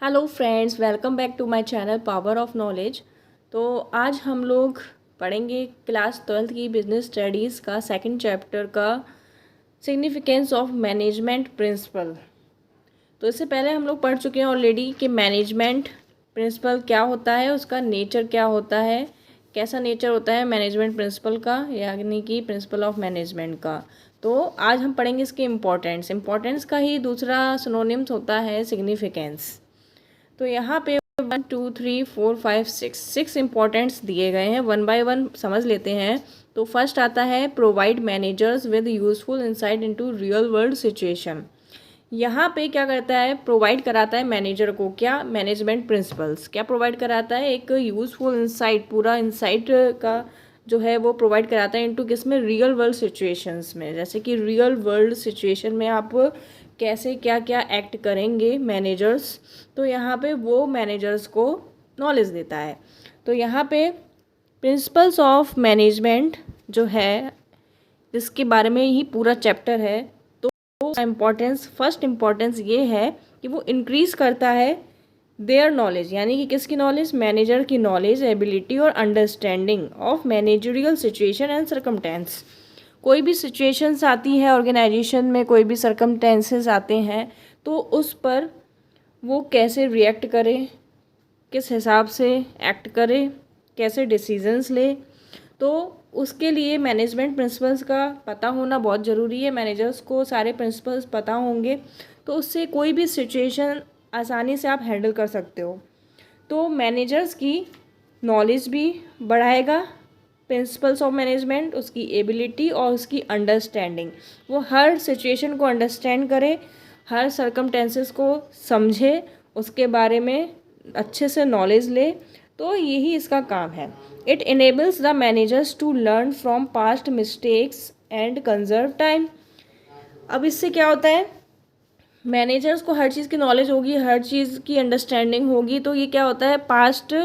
Hello friends, welcome back to my channel power of knowledge. तो आज हम लोग पढ़ेंगे क्लास 12th की बिजनेस स्टडीज़ का सेकंड चैप्टर का सिग्निफिकेंस ऑफ मैनेजमेंट प्रिंसिपल। तो इससे पहले हम लोग पढ़ चुके हैं ऑलरेडी कि मैनेजमेंट प्रिंसिपल क्या होता है, उसका नेचर क्या होता है, कैसा नेचर होता है मैनेजमेंट प्रिंसिपल का, यानी कि प्रिंसिपल ऑफ मैनेजमेंट का। तो आज हम पढ़ेंगे इसके इम्पोर्टेंस का ही दूसरा सिनोनिम्स होता है सिग्निफिकेंस। तो यहाँ पे 1 2 3 4 5 6 इम्पॉर्टेंट्स दिए गए हैं, वन बाय वन समझ लेते हैं। तो फर्स्ट आता है provide managers with useful insight into real world situation. यहाँ पे क्या करता है, प्रोवाइड कराता है मैनेजर को क्या, मैनेजमेंट प्रिंसिपल्स क्या प्रोवाइड कराता है, एक यूजफुल इंसाइट, पूरा इंसाइट का जो है वो प्रोवाइड कराता है इनटू किस में, रियल वर्ल्ड सिचुएशंस में। जैसे कि रियल वर्ल्ड सिचुएशन में आप कैसे क्या क्या एक्ट करेंगे मैनेजर्स, तो यहाँ पे वो मैनेजर्स को नॉलेज देता है। तो यहाँ पे प्रिंसिपल्स ऑफ मैनेजमेंट जो है, इसके बारे में ही पूरा चैप्टर है। तो फर्स्ट इम्पॉर्टेंस ये है कि वो इंक्रीज़ करता है देयर नॉलेज, यानी कि किसकी नॉलेज, मैनेजर की नॉलेज, एबिलिटी और understanding of managerial situation and circumstance. कोई भी सिचुएशंस आती है ऑर्गेनाइजेशन में, कोई भी सर्कमटेंसेस आते हैं, तो उस पर वो कैसे रिएक्ट करे, किस हिसाब से एक्ट करे, कैसे डिसीजंस ले, तो उसके लिए मैनेजमेंट प्रिंसिपल्स का पता होना बहुत ज़रूरी है। मैनेजर्स को सारे प्रिंसिपल्स पता होंगे तो उससे कोई भी सिचुएशन आसानी से आप हैंडल कर सकते हो। तो मैनेजर्स की नॉलेज भी बढ़ाएगा प्रिंसिपल्स ऑफ मैनेजमेंट, उसकी एबिलिटी और उसकी अंडरस्टैंडिंग, वो हर सिचुएशन को अंडरस्टैंड करे, हर सर्कमटेंसेस को समझे, उसके बारे में अच्छे से नॉलेज ले। तो यही इसका काम है। It enables the managers to learn from past mistakes and conserve time. अब इससे क्या होता है, मैनेजर्स को हर चीज़ की नॉलेज होगी, हर चीज़ की अंडरस्टैंडिंग होगी, तो ये क्या होता है, पास्ट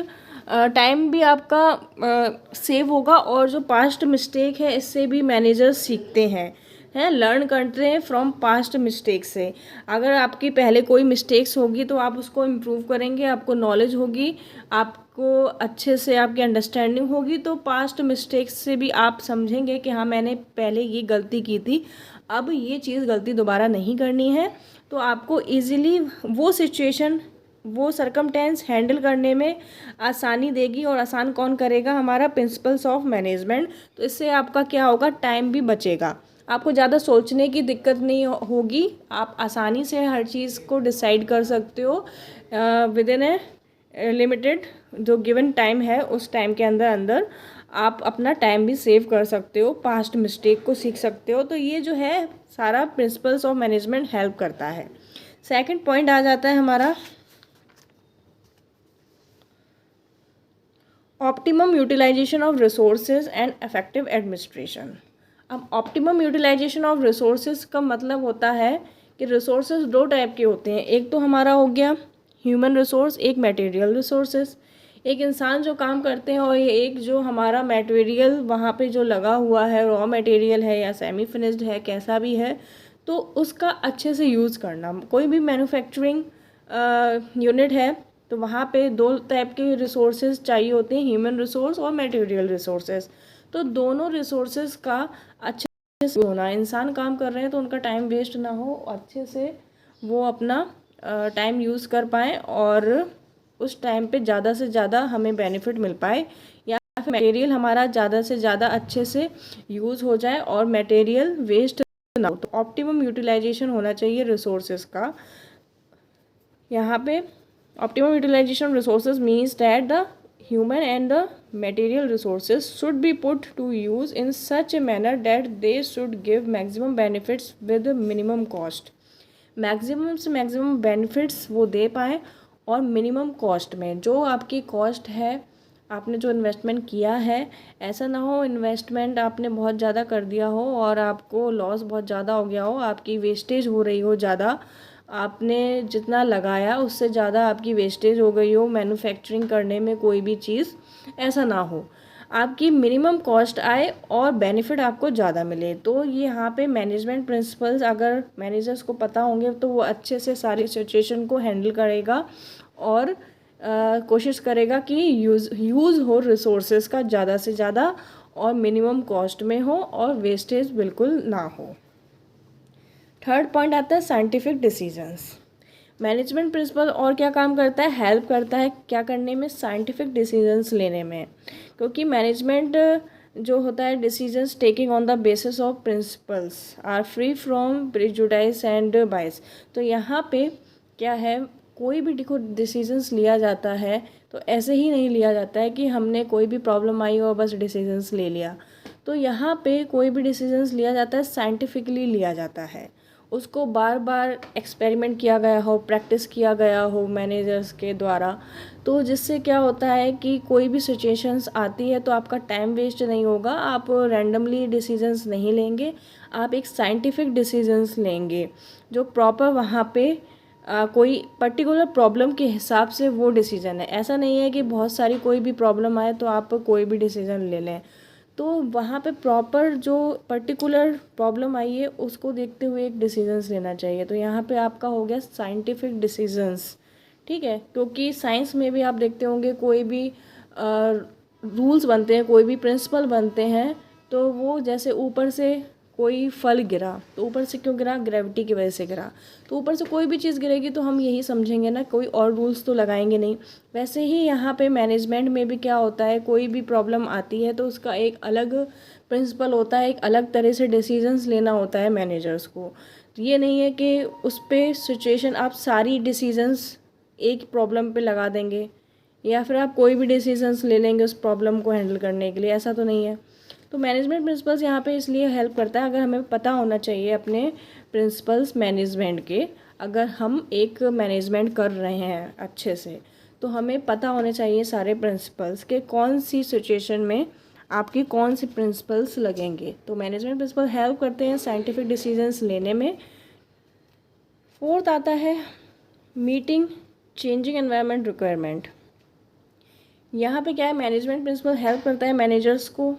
टाइम भी आपका सेव होगा, और जो पास्ट मिस्टेक है इससे भी मैनेजर्स सीखते हैं लर्न करते हैं फ्रॉम पास्ट मिस्टेक से। अगर आपकी पहले कोई मिस्टेक्स होगी तो आप उसको इम्प्रूव करेंगे, आपको नॉलेज होगी, आपको अच्छे से आपकी अंडरस्टैंडिंग होगी, तो पास्ट मिस्टेक्स से भी आप समझेंगे कि हाँ मैंने पहले ये गलती की थी, अब ये चीज़ गलती दोबारा नहीं करनी है। तो आपको इजीली वो सिचुएशन, वो सर्कमटेंस हैंडल करने में आसानी देगी, और आसान कौन करेगा, हमारा प्रिंसिपल्स ऑफ मैनेजमेंट। तो इससे आपका क्या होगा, टाइम भी बचेगा, आपको ज़्यादा सोचने की दिक्कत नहीं होगी, आप आसानी से हर चीज़ को डिसाइड कर सकते हो विद इन ए लिमिटेड जो गिवन टाइम है, उस टाइम के अंदर अंदर आप अपना टाइम भी सेव कर सकते हो, पास्ट मिस्टेक को सीख सकते हो। तो ये जो है सारा प्रिंसिपल्स ऑफ मैनेजमेंट हेल्प करता है। सेकंड पॉइंट आ जाता है हमारा optimum utilisation of resources and effective administration. अब ऑप्टिमम यूटिलाइजेशन ऑफ रिसोर्सेज का मतलब होता है कि रिसोर्सेज दो टाइप के होते हैं, एक तो हमारा हो गया ह्यूमन रिसोर्स, एक मटेरियल रिसोर्सेज, एक इंसान जो काम करते हैं, और ये एक जो हमारा मटेरियल वहाँ पे जो लगा हुआ है, रॉ मटेरियल है या सेमी फिनिश्ड है, कैसा भी है, तो उसका अच्छे से यूज़ करना। कोई भी मैन्युफैक्चरिंग यूनिट है तो वहाँ पे दो टाइप के रिसोर्सेज चाहिए होते हैं, ह्यूमन रिसोर्स और मटेरियल रिसोर्सेज। तो दोनों रिसोर्सेज का अच्छे से होना, इंसान काम कर रहे हैं तो उनका टाइम वेस्ट ना हो, अच्छे से वो अपना टाइम यूज़ कर पाएँ, और उस टाइम पे ज़्यादा से ज़्यादा हमें बेनिफिट मिल पाए, या फिर मटेरियल हमारा ज़्यादा से ज़्यादा अच्छे से यूज़ हो जाए और मटेरियल वेस्ट ना हो। तो ऑप्टिमम यूटिलाइजेशन होना चाहिए रिसोर्सेज का। यहाँ पे optimum utilization of resources means that the human and the material resources should be put to use in such a manner that they should give maximum benefits with minimum cost। Maximum से maximum benefits वो दे पाएँ, और minimum cost में, जो आपकी cost है, आपने जो इन्वेस्टमेंट किया है, ऐसा ना हो इन्वेस्टमेंट आपने बहुत ज़्यादा कर दिया हो और आपको लॉस बहुत ज़्यादा हो गया हो, आपकी वेस्टेज हो रही हो ज़्यादा, आपने जितना लगाया उससे ज़्यादा आपकी वेस्टेज हो गई हो मैन्युफैक्चरिंग करने में, कोई भी चीज़ ऐसा ना हो, आपकी मिनिमम कॉस्ट आए और बेनिफिट आपको ज़्यादा मिले। तो ये यहाँ पे मैनेजमेंट प्रिंसिपल्स अगर मैनेजर्स को पता होंगे तो वो अच्छे से सारी सिचुएशन को हैंडल करेगा और कोशिश करेगा कि यूज़ हो रिसोर्सेज का ज़्यादा से ज़्यादा और मिनिमम कॉस्ट में हो और वेस्टेज बिल्कुल ना हो। थर्ड पॉइंट आता है साइंटिफिक डिसीजंस। मैनेजमेंट प्रिंसिपल और क्या काम करता है, हेल्प करता है क्या करने में, साइंटिफिक डिसीजंस लेने में। क्योंकि मैनेजमेंट जो होता है decisions taking on the basis of principles are free from prejudice and bias. तो यहाँ पे क्या है, कोई भी देखो डिसीजंस लिया जाता है तो ऐसे ही नहीं लिया जाता है कि हमने कोई भी प्रॉब्लम आई और बस डिसीजंस ले लिया। तो यहाँ पे कोई भी डिसीजंस लिया जाता है साइंटिफिकली लिया जाता है, उसको बार बार एक्सपेरिमेंट किया गया हो, प्रैक्टिस किया गया हो मैनेजर्स के द्वारा। तो जिससे क्या होता है कि कोई भी सिचुएशंस आती है तो आपका टाइम वेस्ट नहीं होगा, आप रैंडमली डिसीजंस नहीं लेंगे, आप एक साइंटिफिक डिसीजंस लेंगे जो प्रॉपर वहाँ पे कोई पर्टिकुलर प्रॉब्लम के हिसाब से वो डिसीजन है। ऐसा नहीं है कि बहुत सारी कोई भी प्रॉब्लम आए तो आप कोई भी डिसीजन ले लें। तो वहाँ पे प्रॉपर जो पर्टिकुलर प्रॉब्लम आई है उसको देखते हुए एक डिसीजंस लेना चाहिए। तो यहाँ पे आपका हो गया साइंटिफिक डिसीजंस, ठीक है। क्योंकि साइंस में भी आप देखते होंगे कोई भी रूल्स बनते हैं, कोई भी प्रिंसिपल बनते हैं, तो वो जैसे ऊपर से कोई फल गिरा तो ऊपर से क्यों गिरा, ग्रेविटी की वजह से गिरा। तो ऊपर से कोई भी चीज़ गिरेगी तो हम यही समझेंगे ना, कोई और रूल्स तो लगाएंगे नहीं। वैसे ही यहाँ पे मैनेजमेंट में भी क्या होता है, कोई भी प्रॉब्लम आती है तो उसका एक अलग प्रिंसिपल होता है, एक अलग तरह से डिसीजंस लेना होता है मैनेजर्स को। तो ये नहीं है कि उस पर सिचुएशन आप सारी डिसीजंस एक प्रॉब्लम पे लगा देंगे या फिर आप कोई भी डिसीजंस ले लेंगे उस प्रॉब्लम को हैंडल करने के लिए, ऐसा तो नहीं है। तो मैनेजमेंट प्रिंसिपल्स यहाँ पे इसलिए हेल्प करता है, अगर हमें पता होना चाहिए अपने प्रिंसिपल्स मैनेजमेंट के। अगर हम एक मैनेजमेंट कर रहे हैं अच्छे से तो हमें पता होने चाहिए सारे प्रिंसिपल्स के कौन सी सिचुएशन में आपकी कौन से प्रिंसिपल्स लगेंगे। तो मैनेजमेंट प्रिंसिपल हेल्प करते हैं साइंटिफिक डिसीजंस लेने में। फोर्थ आता है मीटिंग चेंजिंग एनवायरनमेंट रिक्वायरमेंट। यहाँ पे क्या है, मैनेजमेंट प्रिंसिपल हेल्प करता है मैनेजर्स को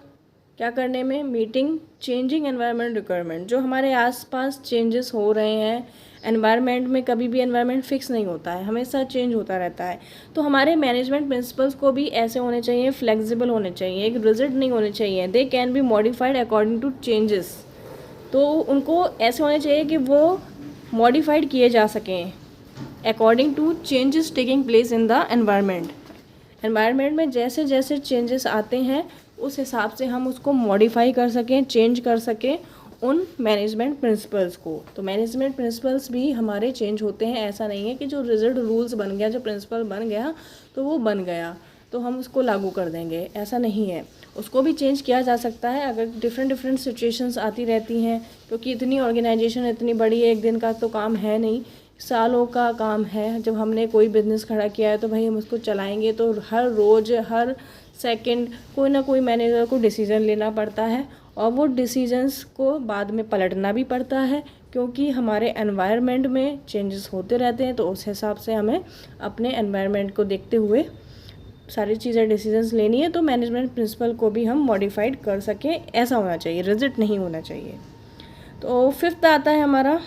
क्या करने में, मीटिंग चेंजिंग एनवायरनमेंट रिक्वायरमेंट। जो हमारे आसपास चेंजेस हो रहे हैं एनवायरनमेंट में, कभी भी एनवायरनमेंट फिक्स नहीं होता है, हमेशा चेंज होता रहता है। तो हमारे मैनेजमेंट प्रिंसिपल्स को भी ऐसे होने चाहिए, फ्लेक्सिबल होने चाहिए, एक रिजिड नहीं होने चाहिए। They can be modified according to changes. तो उनको ऐसे होने चाहिए कि वो मॉडिफाइड किए जा सकें according to changes taking place in the environment. Environment में जैसे जैसे चेंजेस आते हैं उस हिसाब से हम उसको मॉडिफाई कर सकें, चेंज कर सकें उन मैनेजमेंट प्रिंसिपल्स को। तो मैनेजमेंट प्रिंसिपल्स भी हमारे चेंज होते हैं। ऐसा नहीं है कि जो रिजिड रूल्स बन गया, जो प्रिंसिपल बन गया तो वो बन गया तो हम उसको लागू कर देंगे, ऐसा नहीं है। उसको भी चेंज किया जा सकता है अगर डिफरेंट सिचुएशंस आती रहती हैं। क्योंकि इतनी ऑर्गेनाइजेशन इतनी बड़ी है, एक दिन का तो काम है नहीं, सालों का काम है। जब हमने कोई बिज़नेस खड़ा किया है तो भाई हम उसको चलाएंगे, तो हर रोज़ हर सेकंड कोई ना कोई मैनेजर को डिसीज़न लेना पड़ता है और वो डिसीजंस को बाद में पलटना भी पड़ता है। क्योंकि हमारे एनवायरनमेंट में चेंजेस होते रहते हैं, तो उस हिसाब से हमें अपने एनवायरनमेंट को देखते हुए सारी चीज़ें डिसीजंस लेनी है। तो मैनेजमेंट प्रिंसिपल को भी हम मॉडिफाइड कर सकें, ऐसा होना चाहिए, रिजिड नहीं होना चाहिए। तो फिफ्थ आता है हमारा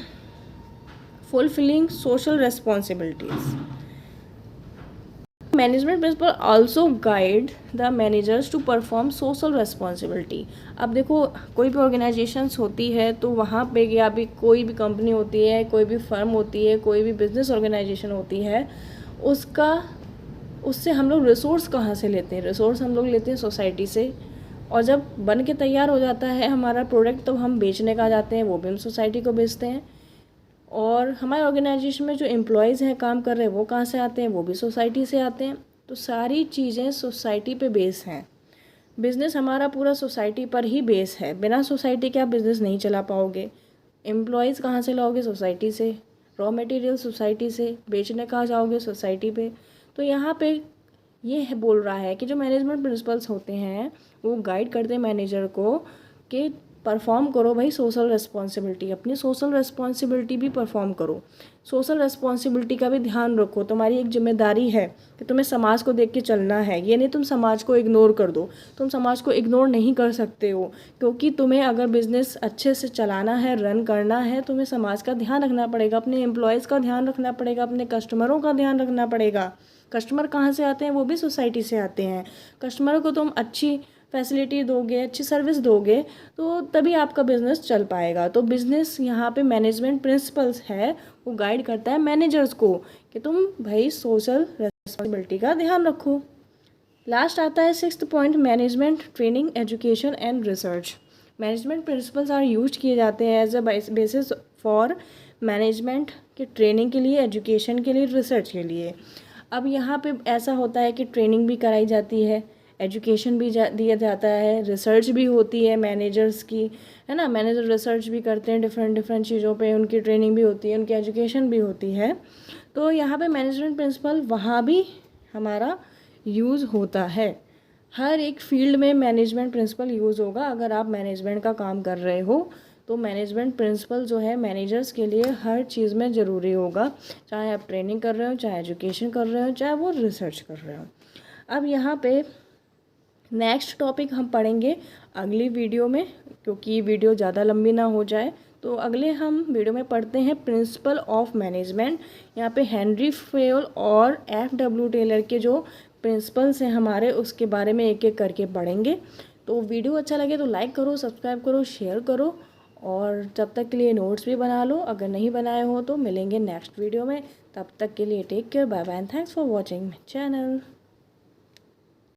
fulfilling social responsibilities. Management principle also guide the managers to perform social responsibility. अब देखो कोई भी ऑर्गेनाइजेशंस होती है तो वहाँ पे या भी कोई भी कंपनी होती है, कोई भी फर्म होती है, कोई भी बिजनेस ऑर्गेनाइजेशन होती है, उससे हम लोग रिसोर्स कहाँ से लेते हैं, रिसोर्स हम लोग लेते हैं सोसाइटी से। और जब बन के तैयार हो जाता है हमारा प्रोडक्ट तो हम बेचने का जाते हैं, वो भी हम सोसाइटी को बेचते हैं। और हमारे ऑर्गेनाइजेशन में जो एम्प्लॉयज़ हैं काम कर रहे हैं वो कहाँ से आते हैं, वो भी सोसाइटी से आते हैं। तो सारी चीज़ें सोसाइटी पे बेस हैं। बिज़नेस हमारा पूरा सोसाइटी पर ही बेस है, बिना सोसाइटी के आप बिज़नेस नहीं चला पाओगे। एम्प्लॉयज़ कहाँ से लाओगे, सोसाइटी से। रॉ मटेरियल सोसाइटी से, बेचने कहाँ जाओगे, सोसाइटी पे। तो यहाँ पे ये है बोल रहा है कि जो मैनेजमेंट प्रिंसिपल्स होते हैं वो गाइड करते हैं मैनेजर को कि परफॉर्म करो भाई सोशल रिस्पॉन्सिबिलिटी, अपनी सोशल रिस्पॉन्सिबिलिटी भी परफॉर्म करो। सोशल रिस्पॉन्सिबिलिटी का भी ध्यान रखो, तुम्हारी एक जिम्मेदारी है कि तुम्हें समाज को देख के चलना है। ये नहीं तुम समाज को इग्नोर कर दो, तुम समाज को इग्नोर नहीं कर सकते हो, क्योंकि तुम्हें अगर बिज़नेस अच्छे से चलाना है, रन करना है, तुम्हें समाज का ध्यान रखना पड़ेगा, अपने एम्प्लॉयज़ का ध्यान रखना पड़ेगा, अपने कस्टमरों का ध्यान रखना पड़ेगा। कस्टमर कहाँ से आते हैं? वो भी सोसाइटी से आते हैं। कस्टमर को तुम अच्छी फैसिलिटी दोगे, अच्छी सर्विस दोगे, तो तभी आपका बिज़नेस चल पाएगा। तो बिज़नेस यहाँ पे मैनेजमेंट प्रिंसिपल्स है, वो गाइड करता है मैनेजर्स को कि तुम भाई सोशल रिस्पॉन्सिबिलिटी का ध्यान रखो। लास्ट आता है 6th point, management training education and research. Management principles are use किए जाते हैं as a basis for management के ट्रेनिंग के लिए, एजुकेशन के लिए, रिसर्च के लिए। अब यहाँ पे ऐसा होता है कि ट्रेनिंग भी कराई जाती है, एजुकेशन भी दिया जाता है, रिसर्च भी होती है मैनेजर्स की, है ना। मैनेजर रिसर्च भी करते हैं डिफरेंट डिफरेंट चीज़ों पे, उनकी ट्रेनिंग भी होती है, उनकी एजुकेशन भी होती है। तो यहाँ पे मैनेजमेंट प्रिंसिपल वहाँ भी हमारा यूज़ होता है। हर एक फील्ड में मैनेजमेंट प्रिंसिपल यूज़ होगा। अगर आप मैनेजमेंट का काम कर रहे हो तो मैनेजमेंट प्रिंसिपल जो है मैनेजर्स के लिए हर चीज़ में ज़रूरी होगा, चाहे आप ट्रेनिंग कर रहे हो, चाहे एजुकेशन कर रहे हो, चाहे वो रिसर्च कर रहे हो। अब यहाँ पे नेक्स्ट टॉपिक हम पढ़ेंगे अगली वीडियो में, क्योंकि वीडियो ज़्यादा लंबी ना हो जाए। तो अगले हम वीडियो में पढ़ते हैं प्रिंसिपल ऑफ मैनेजमेंट। यहाँ पे हेनरी फेयोल और F.W. टेलर के जो प्रिंसिपल्स हैं हमारे, उसके बारे में एक एक करके पढ़ेंगे। तो वीडियो अच्छा लगे तो लाइक करो, सब्सक्राइब करो, शेयर करो, और जब तक के लिए नोट्स भी बना लो। अगर नहीं बनाए हो तो मिलेंगे नेक्स्ट वीडियो में। तब तक के लिए take care, bye bye and thanks for watching my channel.